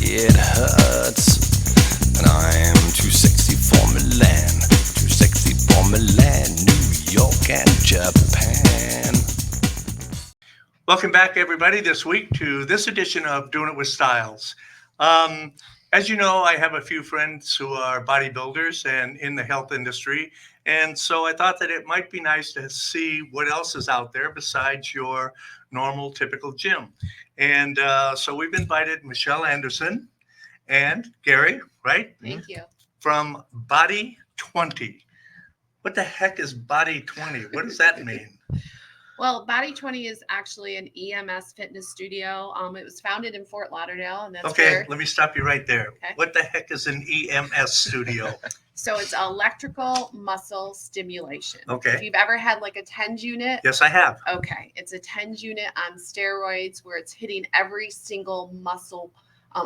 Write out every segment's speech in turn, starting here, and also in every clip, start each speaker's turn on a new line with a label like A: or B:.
A: it hurts. And I'm too sexy for Milan, too sexy for Milan, New York and Japan.
B: Welcome back, everybody, this week to this edition of Doing It with Styles. As you know, I have a few friends who are bodybuilders and in the health industry. And so I thought that it might be nice to see what else is out there besides your normal, typical gym. And so we've invited Michelle Anderson and Gary, right?
C: Thank you.
B: From Body 20. What the heck is Body 20? What does that mean?
C: Well, Body 20 is actually an EMS fitness studio. It was founded in Fort Lauderdale, and that's
B: Okay, let me stop you right there.
C: Okay.
B: What the heck is an EMS studio?
C: So it's electrical muscle stimulation.
B: Okay.
C: If you've ever had like a TENS unit.
B: Yes, I have.
C: Okay. It's a TENS unit on steroids where it's hitting every single muscle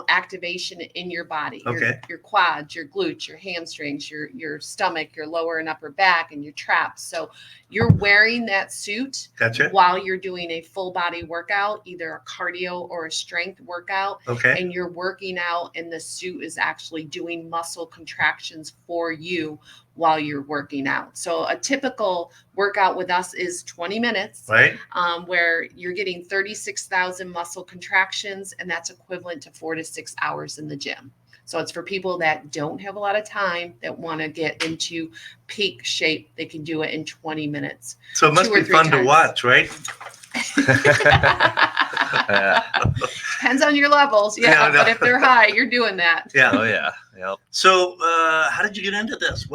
C: activation in your body.
B: Okay.
C: Your quads, your glutes, your hamstrings, your stomach, your lower and upper back, and your traps. So you're wearing that suit
B: Gotcha.
C: while you're doing a full body workout, either a cardio or a strength workout.
B: Okay.
C: And you're working out, and the suit is actually doing muscle contractions for you while you're working out. So a typical workout with us is 20 minutes,
B: Right.
C: where you're getting 36,000 muscle contractions, and that's equivalent to 4 to 6 hours in the gym. So it's for people that don't have a lot of time, that want to get into peak shape. They can do it in 20 minutes.
B: So it must
C: 2 or
B: be
C: 3
B: fun to
C: times.
B: watch, right?
C: Depends on your levels. Yeah.
B: Yeah, no.
C: But if they're high, you're doing that.
B: Yeah.
D: Oh yeah. Yep.
B: So how did you get into this?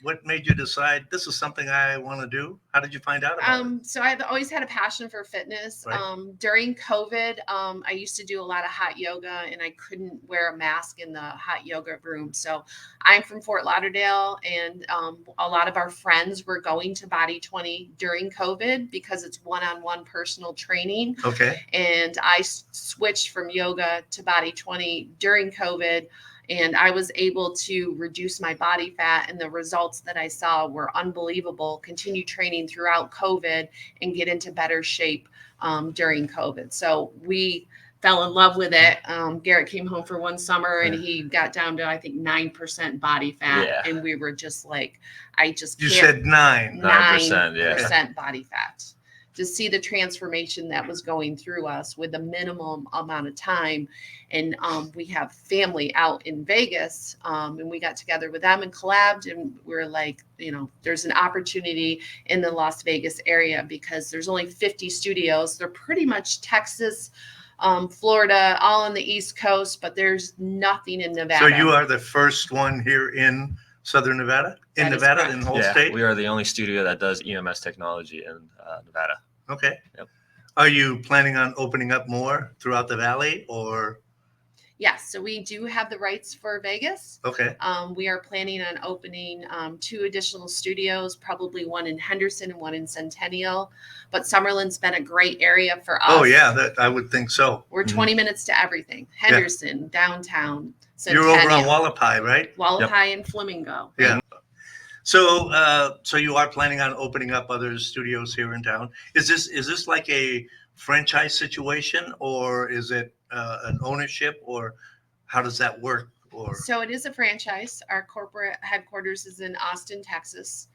B: What made you decide this is something I want to do? How did you find out about it?
C: So I've always had a passion for fitness.
B: Right.
C: During COVID, I used to do a lot of hot yoga, and I couldn't wear a mask in the hot yoga room. So I'm from Fort Lauderdale, and a lot of our friends were going to Body 20 during COVID because it's one-on-one personal training.
B: Okay.
C: And I switched from yoga to Body 20 during COVID. And I was able to reduce my body fat, and the results that I saw were unbelievable. Continue training throughout COVID and get into better shape during COVID. So we fell in love with it. Garrett came home for one summer, and he got down to, I think, 9% body fat.
D: Yeah.
C: And we were just like,
B: You said 9.
D: 9%, yeah.
C: 9% body fat. To see the transformation that was going through us with a minimum amount of time. And we have family out in Vegas, and we got together with them and collabed, and we're like, there's an opportunity in the Las Vegas area because there's only 50 studios. They're pretty much Texas, Florida, all on the East Coast, but there's nothing in Nevada.
B: So you are the first one here in Southern Nevada? In
C: That is
B: Nevada,
C: correct.
B: in the whole
D: Yeah,
B: state?
D: we are the only studio that does EMS technology in Nevada.
B: Okay.
D: Yep.
B: Are you planning on opening up more throughout the valley or?
C: Yes, so we do have the rights for Vegas.
B: Okay.
C: We are planning on opening 2 additional studios, probably one in Henderson and one in Centennial. But Summerlin's been a great area for us.
B: Oh, yeah, I would think so.
C: We're 20 minutes to everything. Henderson, downtown,
B: You're
C: Centennial.
B: over on Wallapai, right?
C: Wallapai and Flamingo.
B: Yeah. So you are planning on opening up other studios here in town. Is this like a franchise situation, or is it an ownership, or how does that work? Or
C: So it is a franchise. Our corporate headquarters is in Austin, Texas.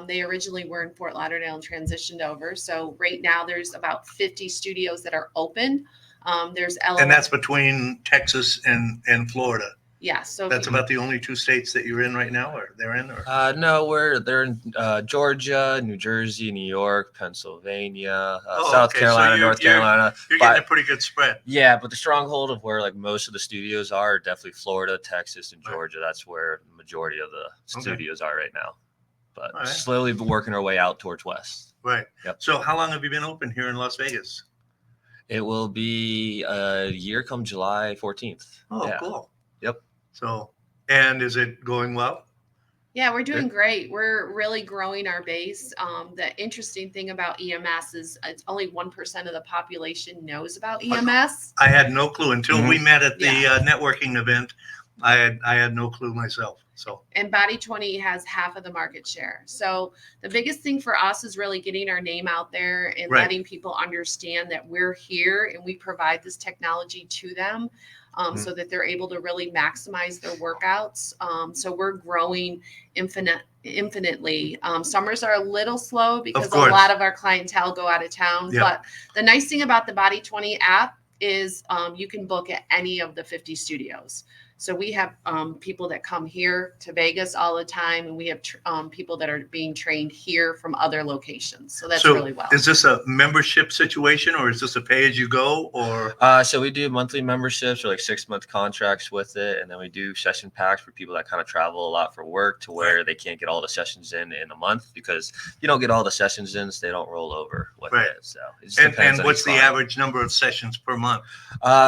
C: They originally were in Fort Lauderdale and transitioned over. So right now there's about 50 studios that are open. There's LA.
B: and that's between Texas and Florida.
C: Yeah. So
B: That's about the only 2 states that you're in right now, or they're in, or
D: No, they're in Georgia, New Jersey, New York, Pennsylvania,
B: Oh,
D: South
B: okay. So
D: Carolina, North Carolina.
B: you're getting
D: But-
B: a pretty good spread.
D: Yeah, but the stronghold of where like most of the studios are definitely Florida, Texas, and
B: Right.
D: Georgia. That's where the majority of the studios are right now. But
B: All right.
D: slowly working our way out towards west.
B: Right.
D: Yep.
B: So how long have you been open here in Las Vegas?
D: It will be a year come July 14th.
B: Oh,
D: Yeah.
B: cool.
D: Yep.
B: So, and is it going well?
C: yeah, we're doing great. We're really growing our base. The interesting thing about EMS is it's only 1% of the population knows about EMS.
B: I had no clue until we met at the
C: Yeah.
B: networking event I had no clue myself. So
C: And Body 20 has half of the market share. So the biggest thing for us is really getting our name out there and
B: Right.
C: letting people understand that we're here and we provide this technology to them. So that they're able to really maximize their workouts. So we're growing infinitely. Summers are a little slow because a
B: course.
C: lot of our clientele go out of town.
B: Yeah.
C: But the nice thing about the Body 20 app is you can book at any of the 50 studios. So we have people that come here to Vegas all the time, and we have people that are being trained here from other locations. So that's really well.
B: Is this a membership situation, or is this a pay as you go, or?
D: So we do monthly memberships or like 6-month contracts with it, and then we do session packs for people that kind of travel a lot for work to where they can't get all the sessions in a month, because you don't get all the sessions in, so they don't roll over with
B: Right.
D: it. So it just depends
B: And
D: on
B: what's
D: each
B: the
D: client.
B: average number of sessions per month?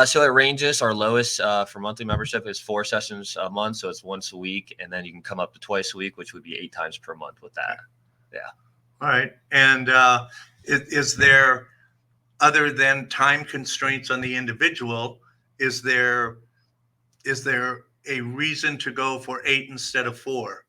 D: So it ranges. Our lowest for monthly membership is 4 sessions a month, so it's once a week, and then you can come up to twice a week, which would be 8 times per month with that. Yeah.
B: All right. And is there, other than time constraints on the individual, is there a reason to go for 8 instead of 4?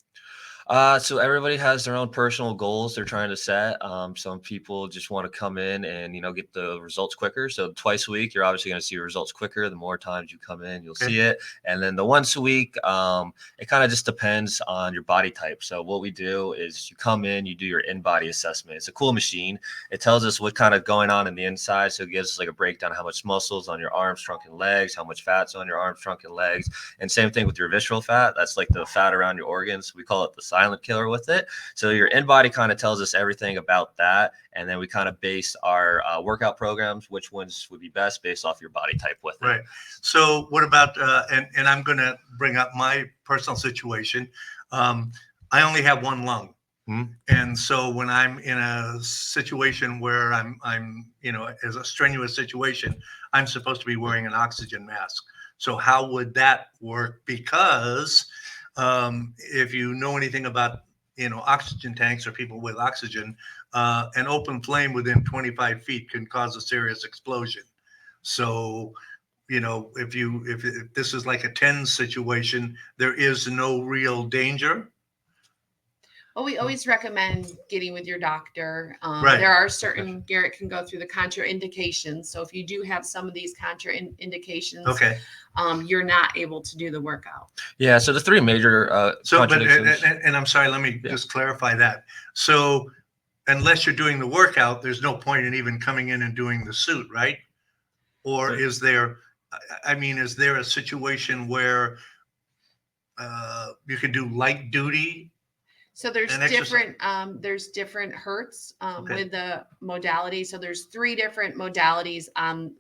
D: So everybody has their own personal goals they're trying to set. Some people just want to come in and, get the results quicker. So twice a week, you're obviously going to see results quicker. The more times you come in, you'll see it. And then the once a week, it kind of just depends on your body type. So what we do is you come in, you do your in-body assessment. It's a cool machine. It tells us what kind of going on in the inside. So it gives us like a breakdown of how much muscles on your arms, trunk, and legs, how much fat's on your arms, trunk, and legs. And same thing with your visceral fat. That's like the fat around your organs. We call it the silent killer with it. So your in-body kind of tells us everything about that. And then we kind of base our workout programs, which ones would be best based off your body type with it.
B: Right. So what about, and I'm going to bring up my personal situation. I only have one lung. And so when I'm in a situation where I'm, as a strenuous situation, I'm supposed to be wearing an oxygen mask. So how would that work? Because if you know anything about, oxygen tanks or people with oxygen, an open flame within 25 feet can cause a serious explosion. So, if this is like a 10 situation, there is no real danger.
C: Well, we always recommend getting with your doctor.
B: Right.
C: There are certain, Garrett can go through the contraindications. So if you do have some of these contraindications, you're not able to do the workout.
D: Yeah. So the 3 major contradictions.
B: And I'm sorry, let me just clarify that. So unless you're doing the workout, there's no point in even coming in and doing the suit, right? Or is there a situation where you can do light duty?
C: So there's different hertz with the modality. So there's 3 different modalities on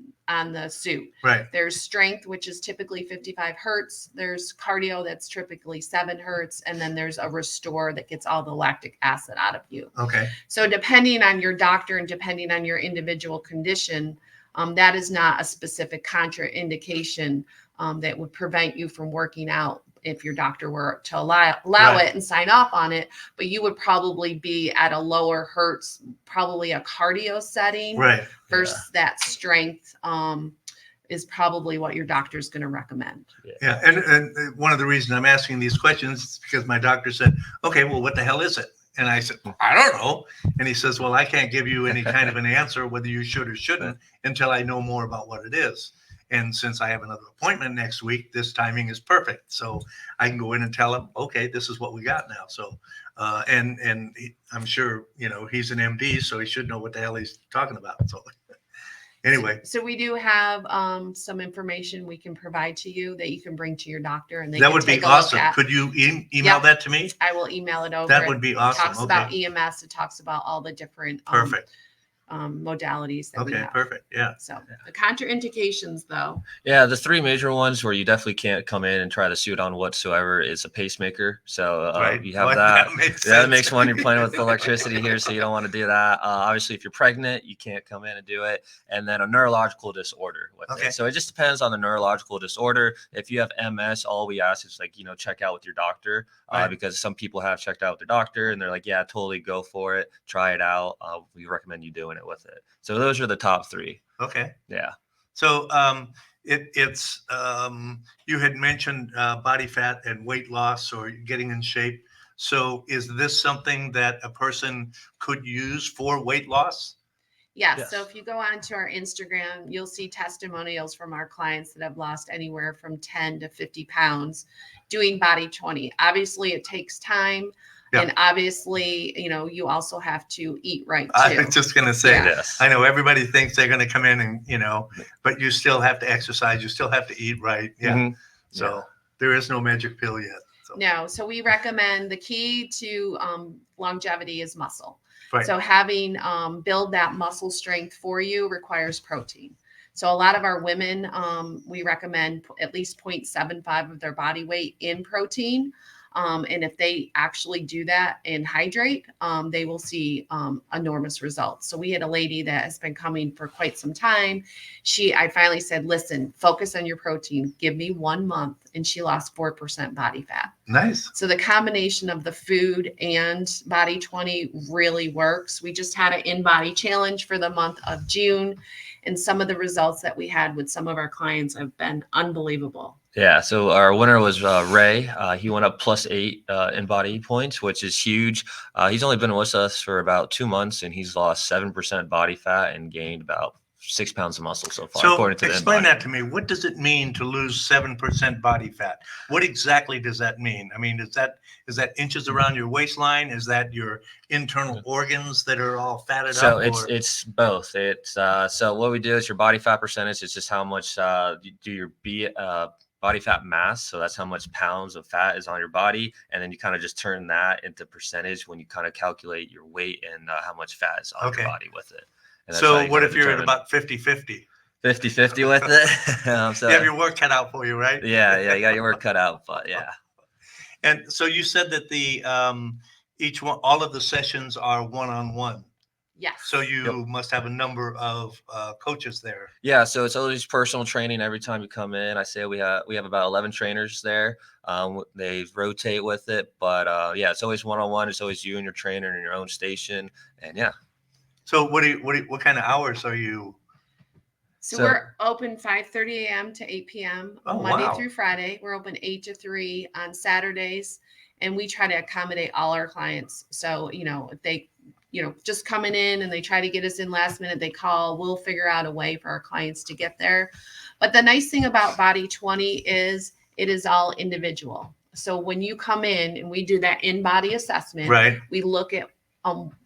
C: the suit.
B: Right.
C: There's strength, which is typically 55 hertz. There's cardio, that's typically 7 hertz. And then there's a restore that gets all the lactic acid out of you.
B: Okay.
C: So depending on your doctor and depending on your individual condition, that is not a specific contraindication that would prevent you from working out if your doctor were to allow it and sign off on it. But you would probably be at a lower hertz, probably a cardio setting,
B: right?
C: Versus that strength is probably what your doctor is going to recommend.
B: Yeah. And one of the reasons I'm asking these questions is because my doctor said, okay, well, what the hell is it? And I said, I don't know. And he says, well, I can't give you any kind of an answer whether you should or shouldn't until I know more about what it is. And since I have another appointment next week, this timing is perfect. So I can go in and tell him, okay, this is what we got now. So, and I'm sure, he's an MD, so he should know what the hell he's talking about. So anyway.
C: So we do have some information we can provide to you that you can bring to your doctor, and
B: that would be awesome. Could you email that to me?
C: I will email it over.
B: That would be awesome.
C: It talks about EMS. It talks about all the different
B: perfect
C: modalities that we have.
B: Perfect. Yeah.
C: So the contraindications, though.
D: Yeah, the 3 major ones where you definitely can't come in and try the suit on whatsoever is a pacemaker. So you have that. That makes one. You're playing with electricity here, so you don't want to do that. Obviously, if you're pregnant, you can't come in and do it. And then a neurological disorder with it. So it just depends on the neurological disorder. If you have MS, all we ask is check out with your doctor because some people have checked out with their doctor and they're like, yeah, totally go for it. Try it out. We recommend you doing it with it. So those are the top 3.
B: Okay.
D: Yeah.
B: So it's you had mentioned body fat and weight loss or getting in shape. So is this something that a person could use for weight loss?
C: Yes. So
D: Yes.
C: if you go onto our Instagram, you'll see testimonials from our clients that have lost anywhere from 10 to 50 pounds doing Body 20. Obviously, it takes time.
B: Yeah.
C: And obviously, you also have to eat right
B: I
C: too.
B: was just going to say,
C: Yeah.
D: Yes.
B: I know everybody thinks they're going to come in and, but you still have to exercise. You still have to eat right. Yeah.
D: Mhm.
B: So
D: Yeah.
B: there is no magic pill yet. So.
C: No. So we recommend the key to longevity is muscle.
B: Right.
C: So having build that muscle strength for you requires protein. So a lot of our women, we recommend at least 0.75 of their body weight in protein. And if they actually do that and hydrate, they will see enormous results. So we had a lady that has been coming for quite some time. I finally said, listen, focus on your protein. Give me 1 month. And she lost 4% body fat.
B: Nice.
C: So the combination of the food and Body 20 really works. We just had an in-body challenge for the month of June. And some of the results that we had with some of our clients have been unbelievable.
D: Yeah, so our winner was Ray. He went up +8 in body points, which is huge. He's only been with us for about 2 months, and he's lost 7% body fat and gained about 6 pounds of muscle so far,
B: So
D: according to the
B: explain
D: InBody.
B: that to me. What does it mean to lose 7% body fat? What exactly does that mean? I mean, is that inches around your waistline? Is that your internal organs that are all fatted
D: So
B: up?
D: it's both. It's so what we do is your body fat percentage. It's just how much you do your body fat mass. So that's how much pounds of fat is on your body. And then you kind of just turn that into percentage when you kind of calculate your weight and how much fat is on your body with it. And that's how
B: So
D: you
B: what
D: kinda
B: if you're at
D: determine
B: about 50-50?
D: 50-50 with it? So
B: You have your work cut out for you, right?
D: yeah, you got your work cut out, but yeah.
B: And so you said that the each one, all of the sessions are one-on-one.
C: Yes.
B: So you must have a number of coaches there.
D: Yeah, so it's always personal training every time you come in. I say we have about 11 trainers there. They rotate with it, but yeah, it's always one-on-one. It's always you and your trainer in your own station, and yeah.
B: So what kind of hours are you?
C: So we're open 5:30 a.m. to 8 p.m. Monday
B: wow.
C: through Friday. We're open 8 to 3 on Saturdays, and we try to accommodate all our clients. So, if they, just coming in and they try to get us in last minute, they call, we'll figure out a way for our clients to get there. But the nice thing about Body 20 is it is all individual. So when you come in and we do that in-body assessment,
B: Right.
C: we look at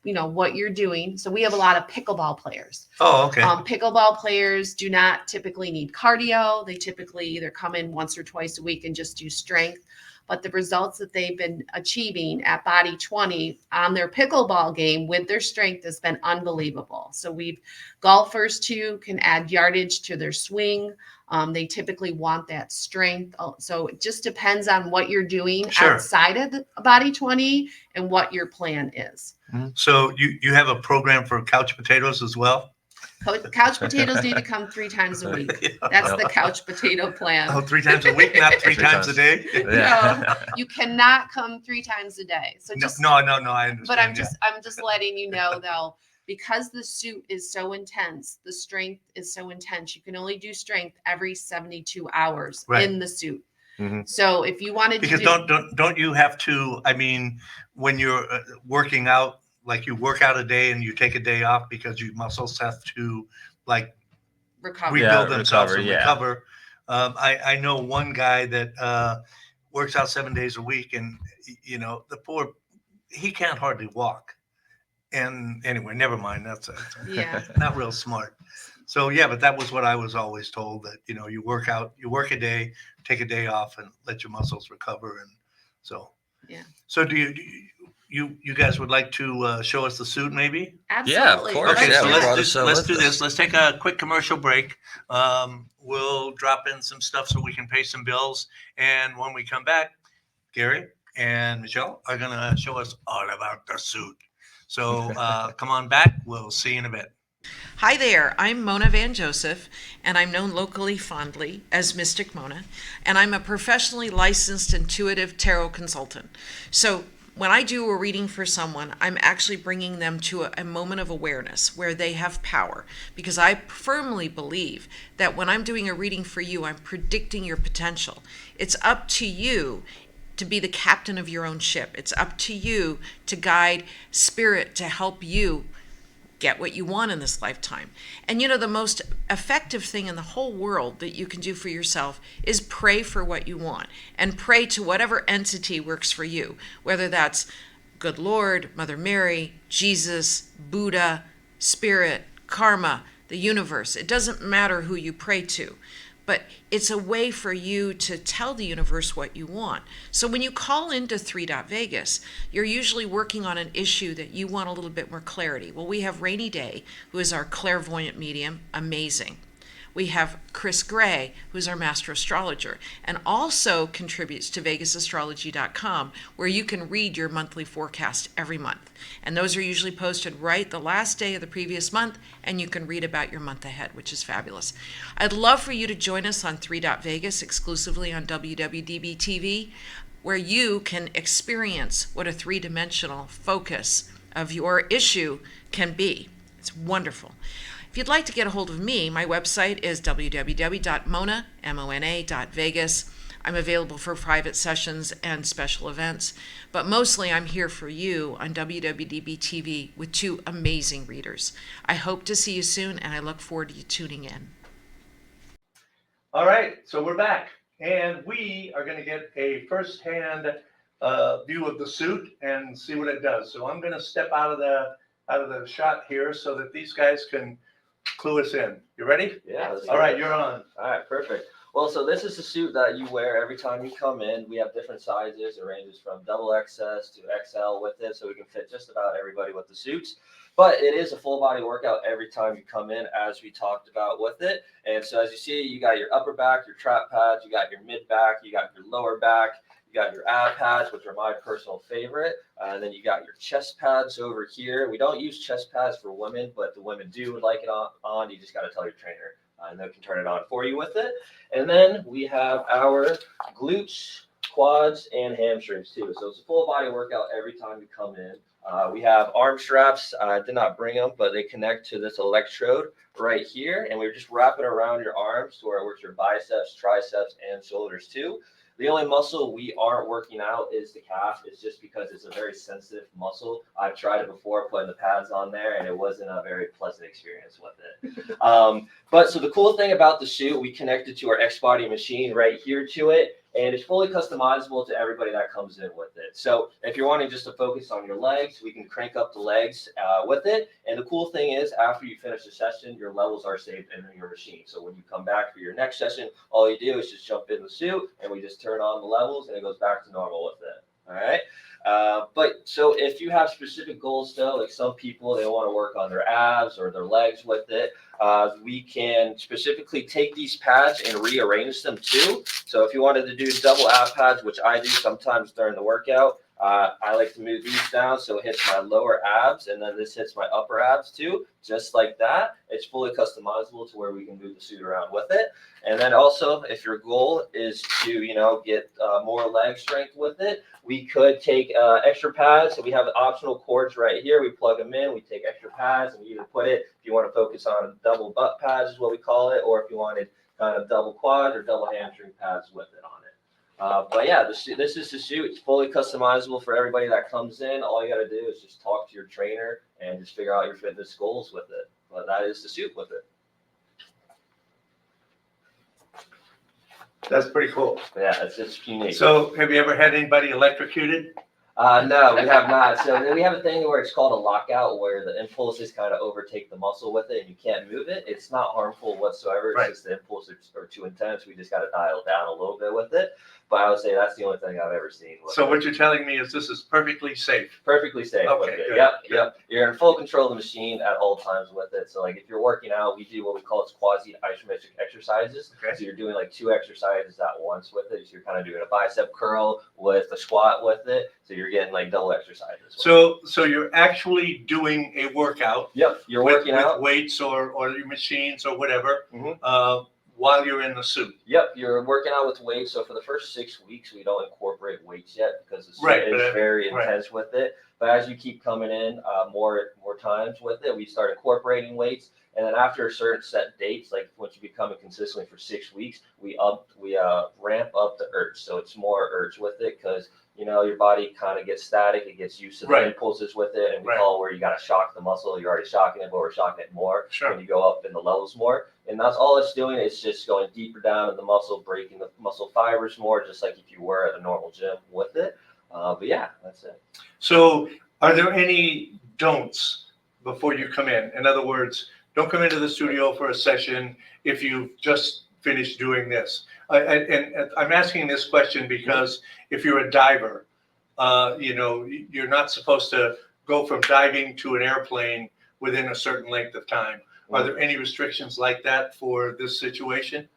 C: what you're doing. So we have a lot of pickleball players.
B: Oh, okay.
C: Pickleball players do not typically need cardio. They typically either come in once or twice a week and just do strength. But the results that they've been achieving at Body 20 on their pickleball game with their strength has been unbelievable. So golfers too can add yardage to their swing. They typically want that strength. So it just depends on what you're doing outside of the Body 20 and what your plan is.
B: So you have a program for couch potatoes as well?
C: Couch potatoes need to come 3 times a week. That's the couch potato plan.
B: Oh, 3 times a week, not 3 times a day?
C: No, you cannot come 3 times a day. So
B: No, I understand.
C: But I'm just letting you know though, because the suit is so intense, the strength is so intense, you can only do strength every 72 hours in the suit.
D: Mm-hmm.
C: So if you wanted
B: because
C: to
B: don't you have to, I mean, when you're working out, like you work out a day and you take a day off because your muscles have to like rebuild themselves and recover. I know one guy that works out 7 days a week, and he can't hardly walk. And anyway, never mind. That's not real smart. So yeah, but that was what I was always told, that you work out, you work a day, take a day off, and let your muscles recover. And so So do you guys would like to show us the suit, maybe?
C: Absolutely.
D: Yeah, of course.
B: Okay,
D: Yeah,
B: so let's do this. Let's take a quick commercial break. We'll drop in some stuff so we can pay some bills, and when we come back, Gary and Michelle are gonna show us all about the suit. So come on back. We'll see you in a bit.
E: Hi there, I'm Mona Van Joseph, and I'm known locally fondly as Mystic Mona, and I'm a professionally licensed intuitive tarot consultant. So when I do a reading for someone, I'm actually bringing them to a moment of awareness where they have power, because I firmly believe that when I'm doing a reading for you, I'm predicting your potential. It's up to you to be the captain of your own ship. It's up to you to guide spirit to help you get what you want in this lifetime. And you know, the most effective thing in the whole world that you can do for yourself is pray for what you want, and pray to whatever entity works for you, whether that's good Lord, Mother Mary, Jesus, Buddha, Spirit, Karma, the universe. It doesn't matter who you pray to, but it's a way for you to tell the universe what you want. So when you call into 3.Vegas, you're usually working on an issue that you want a little bit more clarity. Well, we have Rainy Day, who is our clairvoyant medium, amazing. We have Chris Gray, who's our master astrologer, and also contributes to VegasAstrology.com, where you can read your monthly forecast every month. And those are usually posted right the last day of the previous month, and you can read about your month ahead, which is fabulous. I'd love for you to join us on 3.Vegas exclusively on WWDBTV, where you can experience what a three-dimensional focus of your issue can be. It's wonderful. If you'd like to get a hold of me, my website is www.mona.vegas. I'm available for private sessions and special events, but mostly I'm here for you on WWDB-TV with two amazing readers. I hope to see you soon, and I look forward to you tuning in.
B: All right, so we're back, and we are going to get a first-hand view of the suit and see what it does. So I'm going to step out of the shot here so that these guys can clue us in. You ready?
D: Yeah.
B: All right, you're on.
D: All right, perfect. Well, so this is the suit that you wear every time you come in. We have different sizes. It ranges from double XS to XL with it, so we can fit just about everybody with the suits. But it is a full body workout every time you come in, as we talked about with it. And so as you see, you got your upper back, your trap pads, you got your mid back, you got your lower back, you got your ab pads, which are my personal favorite. And then you got your chest pads over here. We don't use chest pads for women, but the women do like it on. You just got to tell your trainer, and they can turn it on for you with it. And then we have our glutes, quads, and hamstrings too. So it's a full body workout every time you come in. We have arm straps. I did not bring them, but they connect to this electrode right here. And we're just wrapping around your arms to where it works your biceps, triceps, and shoulders too. The only muscle we aren't working out is the calf. It's just because it's a very sensitive muscle. I've tried it before, putting the pads on there, and it wasn't a very pleasant experience with it. But so the cool thing about the suit, we connected to our X-Body machine right here to it, and it's fully customizable to everybody that comes in with it. So if you're wanting just to focus on your legs, we can crank up the legs with it. And the cool thing is, after you finish the session, your levels are saved in your machine. So when you come back for your next session, all you do is just jump in the suit, and we just turn on the levels, and it goes back to normal with it. All right. But so if you have specific goals though, like some people, they want to work on their abs or their legs with it, we can specifically take these pads and rearrange them too. So if you wanted to do double ab pads, which I do sometimes during the workout, I like to move these down so it hits my lower abs, and then this hits my upper abs too, just like that. It's fully customizable to where we can move the suit around with it. And then also, if your goal is to, get more leg strength with it, we could take extra pads. So we have optional cords right here. We plug them in. We take extra pads, and we either put it, if you want to focus on double butt pads is what we call it, or if you wanted kind of double quad or double hamstring pads with it on it. But yeah, this is the suit. It's fully customizable for everybody that comes in. All you got to do is just talk to your trainer and just figure out your fitness goals with it. But that is the suit with it.
B: That's pretty cool.
D: Yeah, it's just unique.
B: So have you ever had anybody electrocuted?
D: No, we have not. So we have a thing where it's called a lockout, where the impulses kind of overtake the muscle with it, and you can't move it. It's not harmful whatsoever. It's just the impulses are too intense. We just got to dial down a little bit with it. But I would say that's the only thing I've ever seen.
B: So what you're telling me is this is perfectly safe.
D: Perfectly safe with
B: Okay,
D: it.
B: good,
D: Yep.
B: good.
D: You're in full control of the machine at all times with it. So like if you're working out, we do what we call quasi-isometric exercises.
B: Okay.
D: So you're doing like 2 exercises at once with it. So you're kind of doing a bicep curl with a squat with it. So you're getting like double exercises.
B: So you're actually doing a workout.
D: Yep. You're
B: with
D: working out.
B: weights or your machines or whatever.
D: Mhm.
B: while you're in the suit.
D: Yep, you're working out with weights. So for the first 6 weeks, we don't incorporate weights yet because the suit
B: Right,
D: is
B: but
D: very
B: right.
D: intense with it. But as you keep coming in more times with it, we start incorporating weights. And then after a certain set dates, like once you become it consistently for 6 weeks, we ramp up the urge. So it's more urge with it because your body kind of gets static. It gets used to the
B: Right.
D: impulses with it, and we
B: Right.
D: call it where you got to shock the muscle. You're already shocking it, but we're shocking it more
B: Sure.
D: when you go up in the levels more. And that's all it's doing. It's just going deeper down in the muscle, breaking the muscle fibers more, just like if you were at a normal gym with it. But yeah, that's it.
B: So are there any don'ts before you come in? In other words, don't come into the studio for a session if you've just finished doing this. And I'm asking this question because if you're a diver, you're not supposed to go from diving to an airplane within a certain length of time. Are there any restrictions like that for this situation?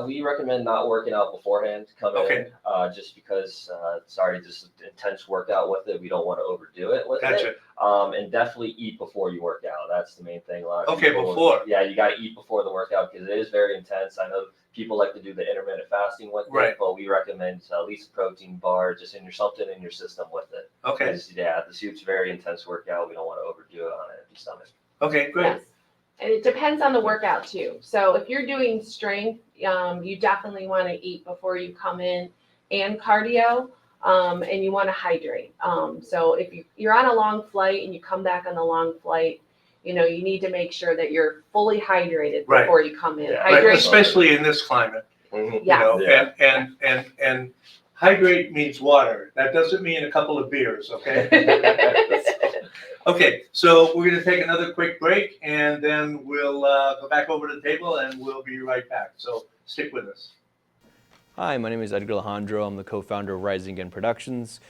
D: We recommend not working out beforehand coming
B: Okay.
D: in, just because it's already just an intense workout with it. We don't want to overdo it with
B: Gotcha.
D: it. And definitely eat before you work out. That's the main thing. A lot of
B: Okay,
D: people,
B: before.
D: Yeah, you got to eat before the workout because it is very intense. I know people like to do the intermittent fasting with
B: Right.
D: it, but we recommend at least a protein bar, just something in your system with it.
B: Okay.
D: 'Cause, yeah, the suit's very intense workout. We don't want to overdo it on an empty stomach.
B: Okay, great.
C: Yes. And it depends on the workout too. So if you're doing strength, you definitely want to eat before you come in, and cardio, and you want to hydrate. So if you're on a long flight and you come back on the long flight, you need to make sure that you're fully hydrated
B: Right.
C: before you come in.
D: Yeah.
B: Right,
C: Hydration.
B: especially in this climate,
D: Mhm.
C: Yeah.
D: Yeah.
B: and hydrate means water. That doesn't mean a couple of beers, okay? Okay, so we're gonna take another quick break and then we'll go back over to the table and we'll be right back. So stick with us.
F: Hi, my name is Edgar Alejandro. I'm the co-founder of Rising Again Productions.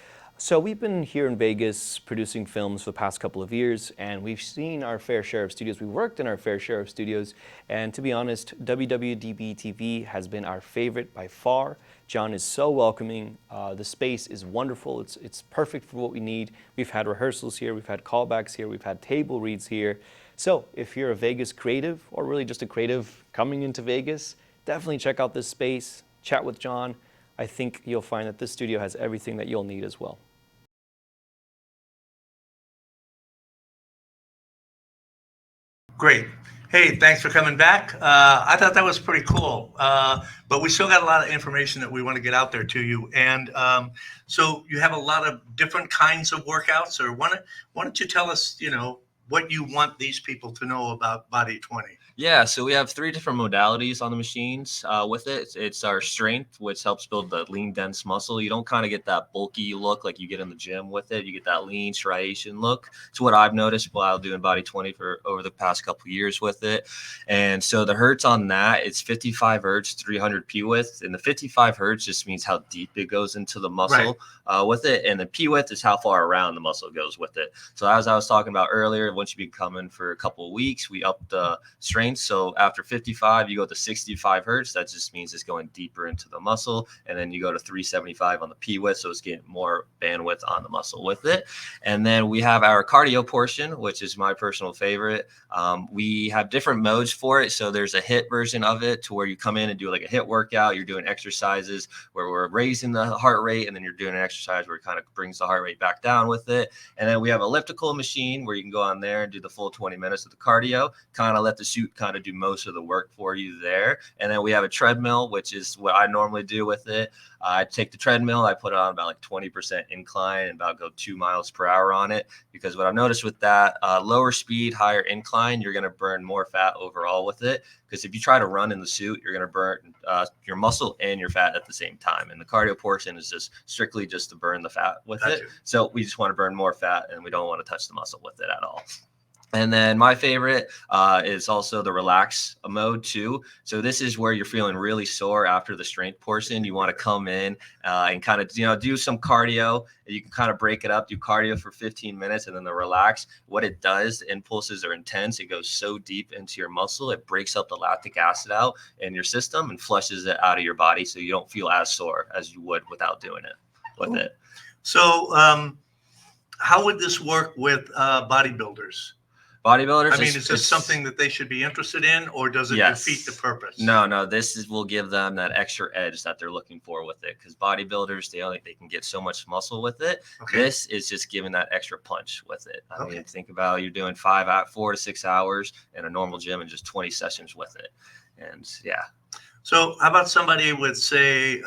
F: So we've been here in Vegas producing films for the past couple of years, and we've seen our fair share of studios. We've worked in our fair share of studios, and to be honest, WWDBTV has been our favorite by far. John is so welcoming. The space is wonderful. It's perfect for what we need. We've had rehearsals here, we've had callbacks here, we've had table reads here. So if you're a Vegas creative, or really just a creative coming into Vegas, definitely check out this space, chat with John. I think you'll find that this studio has everything that you'll need as well.
B: Great. Hey, thanks for coming back. I thought that was pretty cool, but we still got a lot of information that we want to get out there to you. And so you have a lot of different kinds of workouts, or why don't you tell us, what you want these people to know about Body 20?
D: Yeah, so we have 3 different modalities on the machines with it. It's our strength, which helps build the lean, dense muscle. You don't kind of get that bulky look like you get in the gym with it. You get that lean striation look. It's what I've noticed while doing Body 20 for over the past couple of years with it. And so the hertz on that, it's 55 hertz, 300 P width. And the 55 hertz just means how deep it goes into the muscle with it. And the P width is how far around the muscle goes with it. So as I was talking about earlier, once you be coming for a couple of weeks, we up the strength. So after 55, you go to 65 hertz. That just means it's going deeper into the muscle. And then you go to 375 on the P width. So it's getting more bandwidth on the muscle with it. And then we have our cardio portion, which is my personal favorite. We have different modes for it. So there's a HIIT version of it to where you come in and do like a HIIT workout. You're doing exercises where we're raising the heart rate, and then you're doing an exercise where it kind of brings the heart rate back down with it. And then we have elliptical machine where you can go on there and do the full 20 minutes of the cardio, kind of let the suit kind of do most of the work for you there. And then we have a treadmill, which is what I normally do with it. I take the treadmill, I put it on about like 20% incline and about go 2 miles per hour on it, because what I've noticed with that lower speed, higher incline, you're going to burn more fat overall with it. Because if you try to run in the suit, you're going to burn your muscle and your fat at the same time. And the cardio portion is just strictly just to burn the fat with it. So we just want to burn more fat, and we don't want to touch the muscle with it at all. And then my favorite is also the relax mode too. So this is where you're feeling really sore after the strength portion. You want to come in and kind of, do some cardio. You can kind of break it up, do cardio for 15 minutes, and then the relax. What it does, the impulses are intense. It goes so deep into your muscle. It breaks up the lactic acid out in your system and flushes it out of your body, so you don't feel as sore as you would without doing it with it.
B: So how would this work with bodybuilders?
D: Bodybuilders.
B: I mean, is this something that they should be interested in, or does it
D: Yes.
B: defeat the purpose?
D: No. Will give them that extra edge that they're looking for with it. Because bodybuilders, they can get so much muscle with it.
B: Okay.
D: This is just giving that extra punch with it. I
B: Okay.
D: mean, think about you're doing 4 to 6 hours in a normal gym and just 20 sessions with it. And yeah.
B: So how about somebody with, say,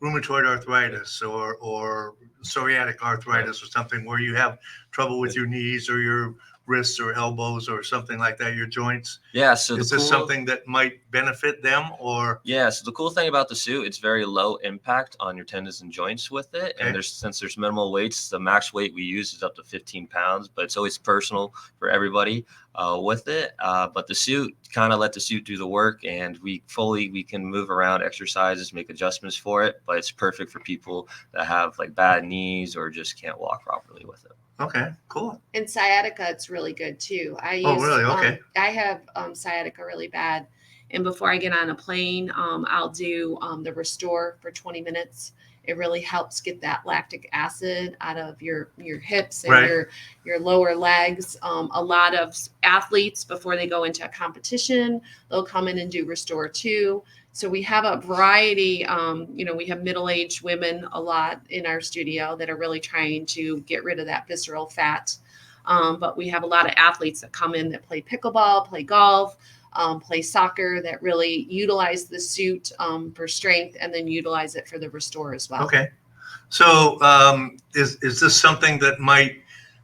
B: rheumatoid arthritis or psoriatic arthritis or something, where you have trouble with your knees or your wrists or elbows or something like that, your joints?
D: Yeah. So
B: is this something that might benefit them, or?
D: Yeah. So the cool thing about the suit, it's very low impact on your tendons and joints with it.
B: Okay.
D: And since there's minimal weights, the max weight we use is up to 15 pounds, but it's always personal for everybody with it. But the suit, kind of let the suit do the work, and we can move around exercises, make adjustments for it, but it's perfect for people that have like bad knees or just can't walk properly with it.
B: Okay, cool.
C: And sciatica, it's really good too.
B: Really? Okay.
C: I have sciatica really bad, and before I get on a plane, I'll do the Restore for 20 minutes. It really helps get that lactic acid out of your hips and
B: Right.
C: your lower legs. A lot of athletes, before they go into a competition, they'll come in and do Restore too. So we have a variety. We have middle-aged women a lot in our studio that are really trying to get rid of that visceral fat. But we have a lot of athletes that come in that play pickleball, play golf, play soccer, that really utilize the suit for strength, and then utilize it for the Restore as well.
B: Okay. So is this something that might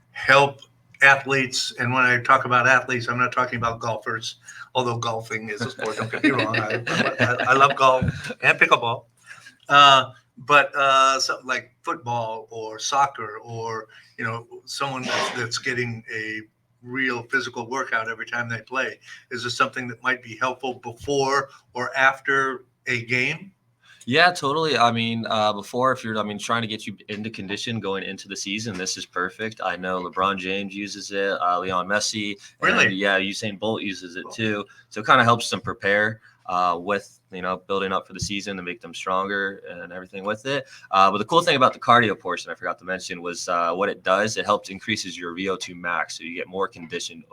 B: help athletes? And when I talk about athletes, I'm not talking about golfers, although golfing is a sport, don't get me wrong. I love golf and pickleball. But something like football or soccer, or someone that's getting a real physical workout every time they play. Is this something that might be helpful before or after a game?
D: Yeah, totally. I mean, before, if you're, trying to get you into condition going into the season, this is perfect. I know LeBron James uses it, Leon Messi.
B: Really?
D: And yeah, Usain Bolt uses it too. So it kind of helps them prepare with, building up for the season to make them stronger and everything with it. But the cool thing about the cardio portion, I forgot to mention, was what it does. It helps increases your VO2 max. So you get more conditioned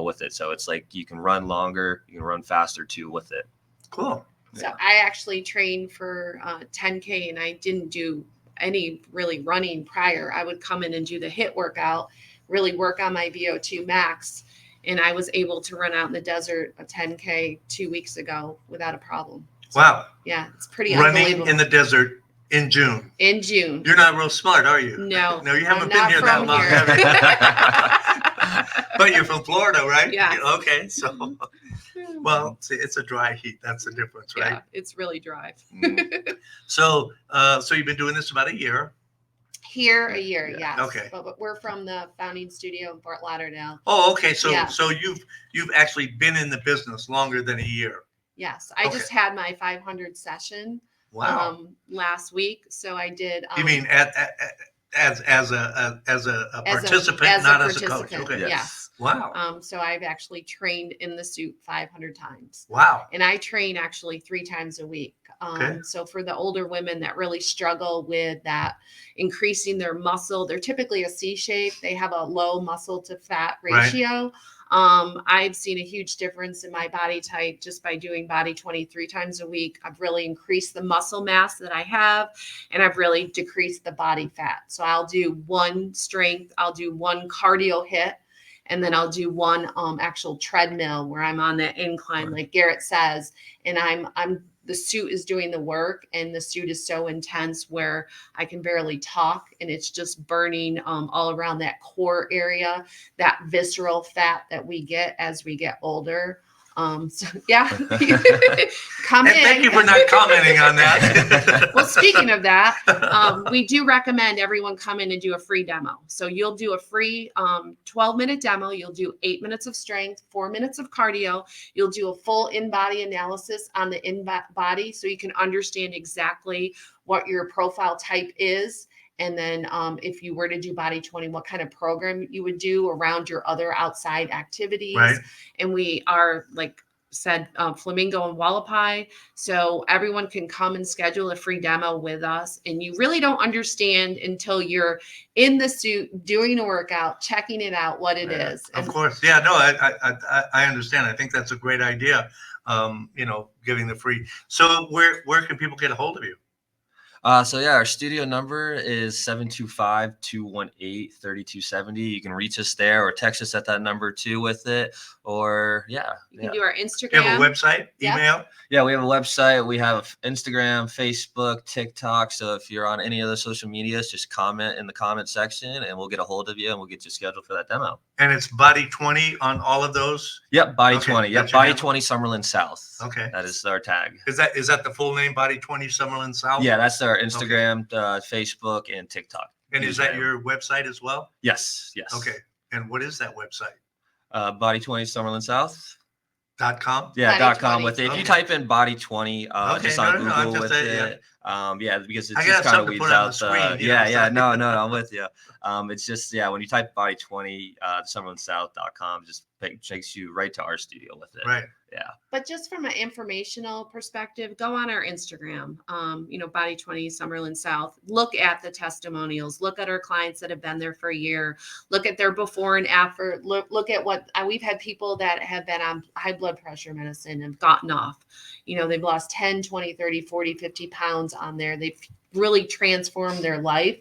D: with it. So it's like you can run longer, you can run faster too with it.
B: Cool.
C: So I actually trained for 10K, and I didn't do any really running prior. I would come in and do the HIIT workout, really work on my VO2 max. And I was able to run out in the desert a 10K 2 weeks ago without a problem. So,
B: wow.
C: Yeah, it's pretty
B: Running
C: unbelievable.
B: in the desert in June.
C: In June.
B: You're not real smart, are you?
C: No.
B: No, you haven't
C: I'm
B: been
C: not
B: here that
C: from
B: long,
C: here.
B: have you? But you're from Florida, right?
C: Yeah.
B: Okay, so, well, see, it's a dry heat. That's the difference, right?
C: Yeah, it's really dry.
B: So, so you've been doing this about a year.
C: Here a year,
B: Yeah.
C: yes.
B: Okay.
C: But we're from the founding studio in Fort Lauderdale.
B: Oh, okay. So,
C: Yeah.
B: so you've actually been in the business longer than a year.
C: Yes, I
B: Okay.
C: just had my 500 session
B: Wow.
C: last week. So I did.
B: You mean as a participant,
C: as
B: not
C: a
B: as a coach?
C: participant,
B: Okay.
C: Yes.
B: Wow.
C: So I've actually trained in the suit 500 times.
B: Wow.
C: And I train actually 3 times a week.
B: Okay.
C: So for the older women that really struggle with that, increasing their muscle, they're typically a C shape. They have a low muscle to fat
B: Right.
C: ratio. I've seen a huge difference in my body type just by doing Body 23 times a week. I've really increased the muscle mass that I have, and I've really decreased the body fat. So I'll do 1 strength, I'll do 1 cardio hit, and then I'll do 1 actual treadmill where I'm on the incline, like Garrett says, and I'm the suit is doing the work, and the suit is so intense where I can barely talk, and it's just burning all around that core area, that visceral fat that we get as we get older. So yeah, come
B: And
C: in.
B: thank you for not commenting on that.
C: Well, speaking of that, we do recommend everyone come in and do a free demo. So you'll do a free 12-minute demo. You'll do 8 minutes of strength, 4 minutes of cardio. You'll do a full in-body analysis on the in-body so you can understand exactly what your profile type is. And then if you were to do Body 20, what kind of program you would do around your other outside activities.
B: Right.
C: And we are like said Flamingo and Wallapai. So everyone can come and schedule a free demo with us. And you really don't understand until you're in the suit, doing a workout, checking it out, what it is.
B: Of
C: And
B: course. Yeah, no, I understand. I think that's a great idea. Giving the free. So where can people get a hold of you?
D: So yeah, our studio number is 725-218-3270. You can reach us there or text us at that number too with it. Or
C: you can do our
B: You
C: Instagram.
B: have a website,
C: Yep.
B: email?
D: Yeah, we have a website. We have Instagram, Facebook, TikTok. So if you're on any of those social medias, just comment in the comment section and we'll get a hold of you and we'll get you scheduled for that demo.
B: And it's Body 20 on all of those?
D: Yep, Body
B: Okay,
D: 20. Yep,
B: that's your
D: Body
B: handle?
D: 20 Summerlin South.
B: Okay.
D: That is our tag.
B: Is that the full name, Body 20 Summerlin South?
D: Yeah, that's our Instagram, Facebook, and TikTok.
B: And is that
D: username.
B: your website as well?
D: Yes, yes.
B: Okay. And what is that website?
D: Body 20 Summerlin South.
B: .com?
D: Yeah,
C: Body
D: .com
C: 20.
D: with it. If
B: Okay.
D: you type in Body 20,
B: Okay,
D: just
B: no,
D: on
B: no, no, I'm
D: Google
B: just
D: with
B: saying,
D: it. Yeah, because
B: I
D: it
B: got
D: just kind
B: something
D: of
B: to
D: weeds
B: put on
D: out
B: the screen, you know,
D: yeah,
B: so-
D: no, I'm with you. It's just, yeah, when you type Body 20, SummerlinSouth.com, just takes you right to our studio with it.
B: Right.
D: Yeah.
C: But just from an informational perspective, go on our Instagram, Body 20 Summerlin South. Look at the testimonials. Look at our clients that have been there for a year. Look at their before and after. Look at what we've had people that have been on high blood pressure medicine and gotten off. They've lost 10, 20, 30, 40, 50 pounds on there. They've really transformed their life.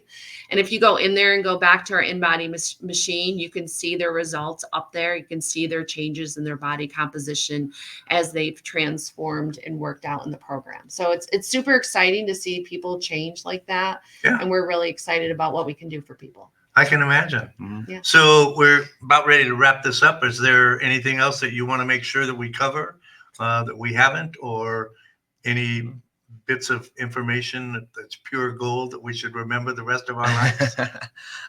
C: And if you go in there and go back to our in-body machine, you can see their results up there. You can see their changes in their body composition as they've transformed and worked out in the program. So it's super exciting to see people change like that.
B: Yeah.
C: And we're really excited about what we can do for people.
B: I can imagine.
D: Mhm.
C: Yeah.
B: So we're about ready to wrap this up. Is there anything else that you want to make sure that we cover that we haven't, or any bits of information that's pure gold that we should remember the rest of our lives?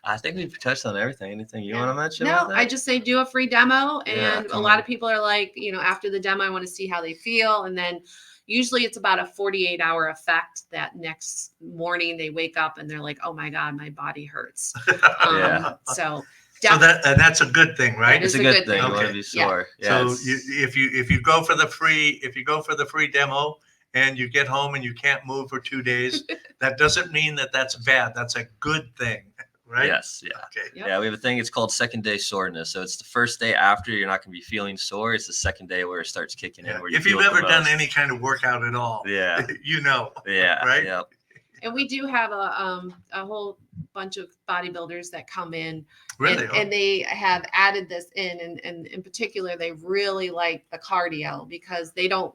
D: I think we've touched on everything. Anything you
C: Yeah.
D: want to mention?
C: No,
D: with
C: I
D: that?
C: just say do a free demo.
D: Yeah,
C: And a
D: come
C: lot
D: on.
C: of people are like, after the demo, I want to see how they feel. And then usually it's about a 48-hour effect that next morning they wake up and they're like, oh my God, my body hurts.
D: Yeah.
C: So
B: So that's a good thing, right?
C: That
D: It's
C: is
D: a
C: a
D: good
C: good
D: thing.
C: thing.
D: You want
B: Okay.
D: to be sore. Yeah.
B: So
D: it's-
B: if you go for the free demo and you get home and you can't move for 2 days, that doesn't mean that that's bad. That's a good thing, right?
D: Yes. Yeah.
B: Okay.
C: Yep.
D: Yeah, we have a thing. It's called second day soreness. So it's the first day after you're not going to be feeling sore. It's the second day where it starts kicking in.
B: Yeah.
D: Where you
B: If you've
D: feel it the
B: ever done
D: most.
B: any kind of workout at all,
D: Yeah.
B: you know.
D: Yeah.
B: Right?
D: Yep.
C: and we do have a whole bunch of bodybuilders that come in
B: Really?
C: and they have added this in, and in particular, they really like the cardio because they don't,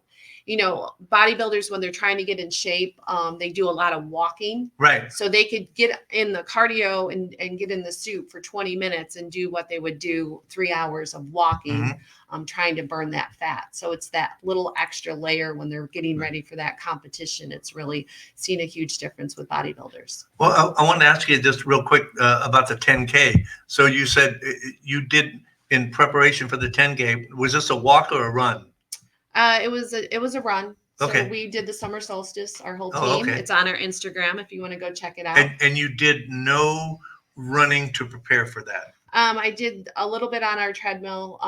C: bodybuilders, when they're trying to get in shape, they do a lot of walking.
B: Right.
C: So they could get in the cardio and get in the suit for 20 minutes and do what they would do 3 hours of walking, trying to burn that fat. So it's that little extra layer when they're getting ready for that competition. It's really seen a huge difference with bodybuilders.
B: Well, I wanted to ask you just real quick about the 10K. So you said you did in preparation for the 10K. Was this a walk or a run?
C: It was a run. So
B: Okay.
C: we did the summer solstice, our whole
B: Oh,
C: team.
B: okay.
C: It's on our Instagram if you want to go check it out.
B: And you did no running to prepare for that.
C: I did a little bit on our treadmill,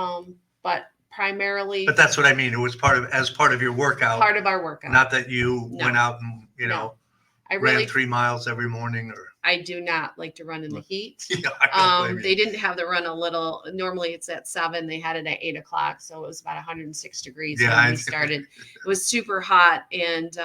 C: but primarily
B: But that's what I mean. It was as part of your workout,
C: part of our workout.
B: not that you
C: No.
B: went out and
C: No. I
B: ran
C: really
B: 3 miles every morning or.
C: I do not like to run in the heat.
B: Yeah, I don't blame
C: They
B: you.
C: didn't have the run a little. Normally it's at 7. They had it at 8 o'clock, so it was about 106 degrees
B: Yeah,
C: when we started. It was super hot, and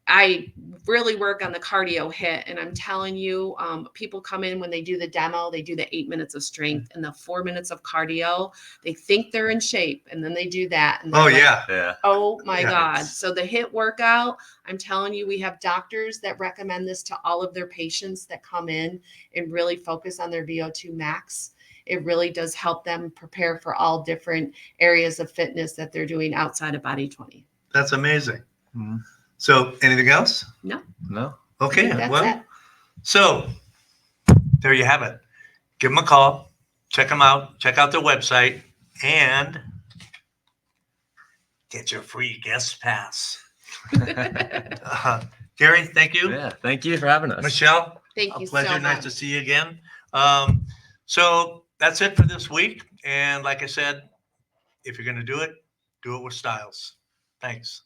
C: I really work on the cardio hit. And I'm telling you, people come in when they do the demo, they do the 8 minutes of strength and the 4 minutes of cardio. They think they're in shape, and then they do that. And they're
B: Oh
C: like,
B: yeah.
D: Yeah.
C: oh my
B: Yeah.
C: God. So the HIIT workout, I'm telling you, we have doctors that recommend this to all of their patients that come in and really focus on their VO2 max. It really does help them prepare for all different areas of fitness that they're doing outside of Body 20.
B: That's amazing.
D: Mhm.
B: So anything else?
D: No.
C: I
B: Okay.
C: think that's
B: Well,
C: it.
B: so there you have it. Give them a call. Check them out. Check out their website and get your free guest pass. Gary, thank you.
D: Yeah. Thank you for having us.
B: Michelle,
C: Thank
B: a
C: you
B: pleasure.
C: so
B: Nice
C: much.
B: to see you again. So that's it for this week. And like I said, if you're going to do it, Do It With Styles. Thanks.